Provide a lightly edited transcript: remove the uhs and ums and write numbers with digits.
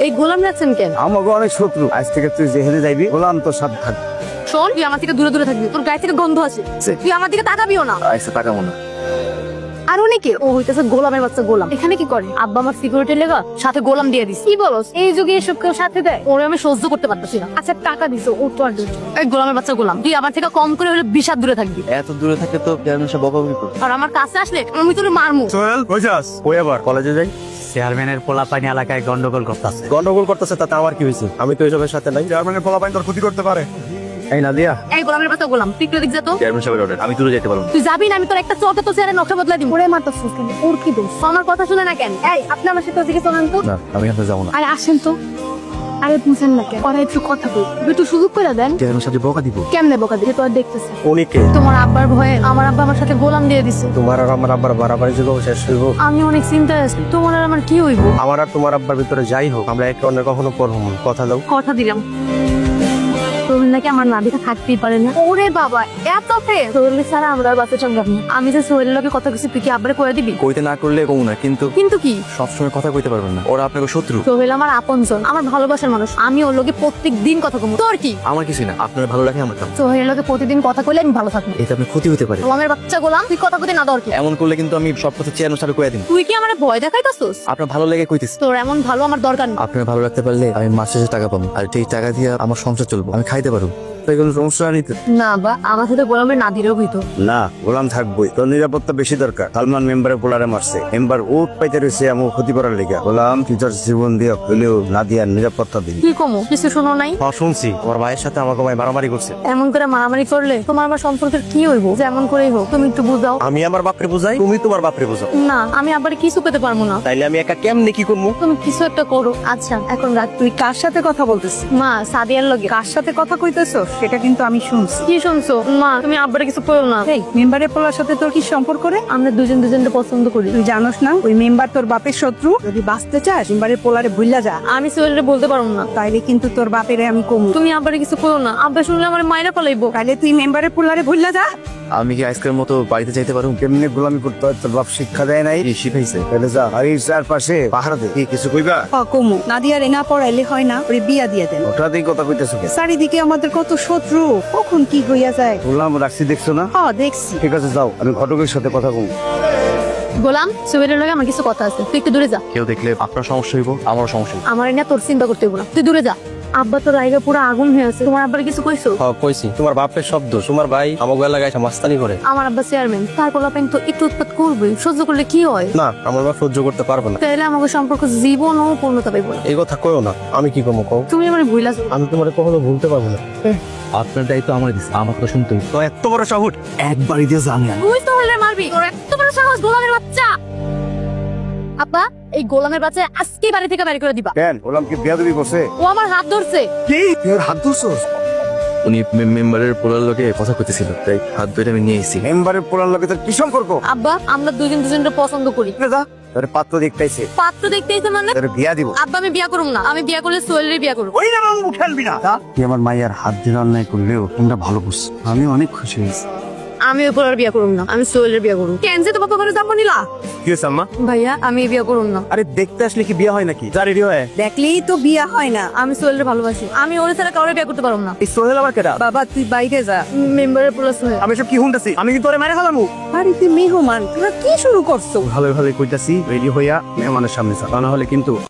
এই গোলাম রাখছেন কেন? আমাকে অনেক শত্রু। আজ থেকে তুই যেখানে যাইবি গোলাম তোর সাথে থাকবে। শোন, তুই আমার থেকে দূরে দূরে থাকবি, তোর গায়ে থেকে গন্ধ আছে। তুই আমার দিকে তাকাবিও না। আইসা তাকাবো না। আর অনেকে ও হইতেছে গোলামের বাচ্চা গোলাম। এখানে কি করে? আব্বা আমার সিকিউরিটি লেগা সাথে গোলাম দিয়ে দিস। কি বলস? এই যুগে এসব কেউ সাথে দেয়? ওরে আমি সহ্য করতে পারতেছি না। আচ্ছা টাকা দিছো, ও তো আর দিচ্ছ। এই গোলামের বাচ্চা গোলাম, তুই আমার থেকে কম করে হলে 20 হাত দূরে থাকবি। এত দূরে থাকলে তো চেয়ারম্যান সাহেব বকাবকি করবে। আর আমার কাছে আসলে আমি তোরে মারমু। সোহেল কই যাস? কই আবার কলেজে যাই। চেয়ারম্যানের পোলাপানি এলাকায় গন্ডগোল করতেছে। গন্ডগোল করতেছে তাতে আমার কি হয়েছে? আমি তো এসবের সাথে নাই। চেয়ারম্যানের পোলাপাইন তোর ক্ষতি করতে পারে। এই নাদিয়া, এই গোলামের বাচ্চা গোলাম, তুই একটু দিক যা তো। চেয়ারম্যান সাহেবের অর্ডার, আমি দূরে যেতে পারবো না। তুই যাবি না? আমি তোর একটা চোখে তো চেয়ারে নকশা বদলাই দিব। ওরে মারতাছিস কেন? ওর কি দোষ? আমার কথা শুনে না কেন? এই আপনি আমার সাথে ওদিকে চলেন তো। না, আমি এখানে যাবো না। আরে আসেন তো। আরে বুঝেন না কেন? ওরা একটু কথা বল, একটু সুযোগ করে দেন। চেয়ারম্যান সাহেব বকা দিব। কেমনে বোকা দিকে তো আর দেখতেছে। উনি কে? তোমার আব্বার ভয়ে আমার আব্বা আমার সাথে গোলাম দিয়ে দিছে। তোমার আর আমার আব্বার বাড়াবাড়ি যুগ শেষ হইব। আমি অনেক চিন্তায় আছি, তোমার আর আমার কি হইব? আমার আর তোমার আব্বার ভিতরে যাই হোক, আমরা একে অন্য কখনো পর হবো না। কথা দাও। কথা দিলাম। তুমি নাকি আমার নাবিকা থাকতেই পারে না। ওরে বাবা, এত ফের সোহেল ছাড়া আমরা আর বাচ্চা সঙ্গে না। আমি যে সোহেলের লোকে কথা কিছু তুই কি আব্বারে কয়ে দিবি? কইতে না করলে কমু না, কিন্তু কিন্তু কি? সবসময় কথা কইতে পারবেন না। ওরা আপনাকে শত্রু। সোহেল আমার আপনজন, আমার ভালোবাসার মানুষ। আমি ওর লোকে প্রত্যেক দিন কথা কমু। তোর কি? আমার কিছুই না, আপনার ভালো লাগে আমার কাম। সোহেলের লোকে প্রতিদিন কথা কইলে আমি ভালো থাকবো। এতে আপনি ক্ষতি হতে পারে। গোলামের বাচ্চা গোলাম, তুই কথা কইতে না দর কি? এমন করলে কিন্তু আমি সব কথা চেয়ারম্যান সাহেব কয়ে দিন। তুই কি আমার ভয় দেখাইতাছস? আপনার ভালো লেগে কইতেছি। তোর এমন ভালো আমার দরকার নেই। আপনার ভালো রাখতে পারলে আমি মাস শেষে টাকা পাবো, আর সেই টাকা দিয়ে আমার সংসার চলবো, আমি খাইতে পারবো। কোনো সমস্যা নিতে না বা আমার সাথে গোলামের নাদিরও হইতো না, গোলাম থাকবই। তোর নিরাপত্তা বেশি দরকার। সালমান মেম্বারের পোলারে মারছে, মেম্বার উঠ পাইতে রয়েছে এমন ক্ষতি করার লেগে। গোলাম তুই তোর জীবন দিয়ে হলেও নাদিয়ার নিরাপত্তা দিবি। কি কমো? কিছু শোনো নাই? শুনছি আমার ভাইয়ের সাথে আমাকে ভাই মারামারি করছে। এমন করে মারামারি করলে তোমার আমার সম্পর্কের কি হইব? যেমন করেই হোক তুমি একটু বুঝাও। আমি আমার বাপরে বুঝাই, তুমি তোমার বাপরে বুঝাও। না, আমি আবার কিছু পেতে পারবো না। তাইলে আমি একা কেমনে কি করবো? তুমি কিছু একটা করো। আচ্ছা এখন রাখ। তুই কার সাথে কথা বলতেছিস? মা সাদিয়ার লগে। কার সাথে কথা কইতেছস সেটা কিন্তু আমি শুনছি। কি শুনছো? মা তুমি আব্বারে কিছু করো না। এই মেম্বারের পোলার সাথে তোর কি সম্পর্ক রে? আমরা দুজনকে পছন্দ করি। তুই জানোস না ওই মেম্বার তোর বাপের শত্রু? যদি বাঁচতে চাস মেম্বারের পোলারে ভুইলা যা। আমি সোহেলরে বলতে পারবো না। তাইলে কিন্তু তোর বাপেরে আমি কমু। তুমি আব্বারে কিছু করো না। আব্বা শুনলে আমার মায়েরা পালাইবো। তাইলে তুই মেম্বারের পোলারে ভুইলা যা। আমি কি আজকের মতো বাড়িতে যাইতে পারবো? কেমনে গোলামি করতে হয় তোর বাপ শিক্ষা দেয় নাই? কি শিখাইছে? তাহলে যা, আর এই চারপাশে পাহারা দে। কি কিছু কইবা? কমু। নাদিয়ারে না পড়াইলে হয় না, ওরে বিয়া দিয়ে দেন। ওটাতেই কথা কইতেছো কে? চারিদিকে আমাদের কত শত্রু, কখন কি হইয়া যায়। গোলাম রাখছি দেখছো না? দেখছি। ঠিক আছে যাও, আমি ঘটকের সাথে কথা কম। গোলাম সোহেলের লগে আমার কিছু কথা আছে, তুই একটু দূরে যা। কেউ দেখলে আপনার সমস্যা হইব, আমারও সমস্যা হইব। আমার এনে তোর চিন্তা করতে হইব না, তুই দূরে যা। আব্বা তো রাইগা পুরো আগুন হয়ে আছে। তোমার আব্বার কিছু কইছো? কইছি, তোমার বাপের শব্দ। তোমার ভাই আমাকে এলাকায় মাস্তানি করে। আমার আব্বা চেয়ারম্যান, তার পোলাপাইন তো একটু উৎপাত করবে। সহ্য করলে কি হয়? না, আমার বাপ সহ্য করতে পারবে না। তাহলে আমাকে সম্পর্ক জীবনও পূর্ণতা পাইব না। এই কথা কইও না। আমি কি করবো কও? তুমি আমার ভুলা যাও। আমি তোমার কখনো ভুলতে পারবো না। আপনার দায়িত্ব আমার দিচ্ছে, আমার তো শুনতেই তো। এত বড় শহর একবারই দিয়ে জানি আমি। তুই তো হলে মারবি, তোর এত বড় সাহস! গোলামের বাচ্চা! আব্বা, এই গোলামের বাচ্চা আজকে বাড়ি থেকে বের করে দিবা। কেন গোলাম কি বেয়াদবি করছে? ও আমার হাত ধরছে। কি তুই ওর হাত ধরছস? উনি মেম্বারের পোলার লোকে কথা কইতেছিল, তাই হাত ধরে আমি নিয়ে এসেছি। মেম্বারের পোলার লগে তোর কি সম্পর্ক? আব্বা, আমরা দুজনকে পছন্দ করি। যা, তোর পাত্র দেখতেইছে, পাত্র দেখতে এসে মানে? তোর বিয়া দিব। আব্বা আমি বিয়া করব না। আমি বিয়া করলে সোহেলের বিয়া করব। ওই না মামু খেলবি না। তুই আমার মাইয়ার হাত ধরে অন্যায় করলেও তোমরা ভালো বুঝ। আমি অনেক খুশি হয়েছি। আমি ওই পোলার বিয়া করব না, আমি সোহেলের বিয়া করব। কেন যে তো বাবা করে যাবো নিলা? কি হয়েছে আম্মা? ভাইয়া আমি বিয়া করব না। আরে দেখতে আসলে কি বিয়ে হয় নাকি? যা রেডি হয়। দেখলেই তো বিয়া হয় না। আমি সোহেলের ভালোবাসি। আমি ওর ছাড়া কাউরে বিয়া করতে পারবো না। এই সোহেল আবার কেডা? বাবা তুই বাইরে যা। মেম্বারের পোলা সোহেল। আমি সব কি শুনতেছি? আমি কি তোরে মারে ফেলামু? বাড়িতে মেহমান, তোরা কি শুরু করছো? ভালো ভালো কইতাছি, রেডি হইয়া মেহমানের সামনে যা, তা না হলে কিন্তু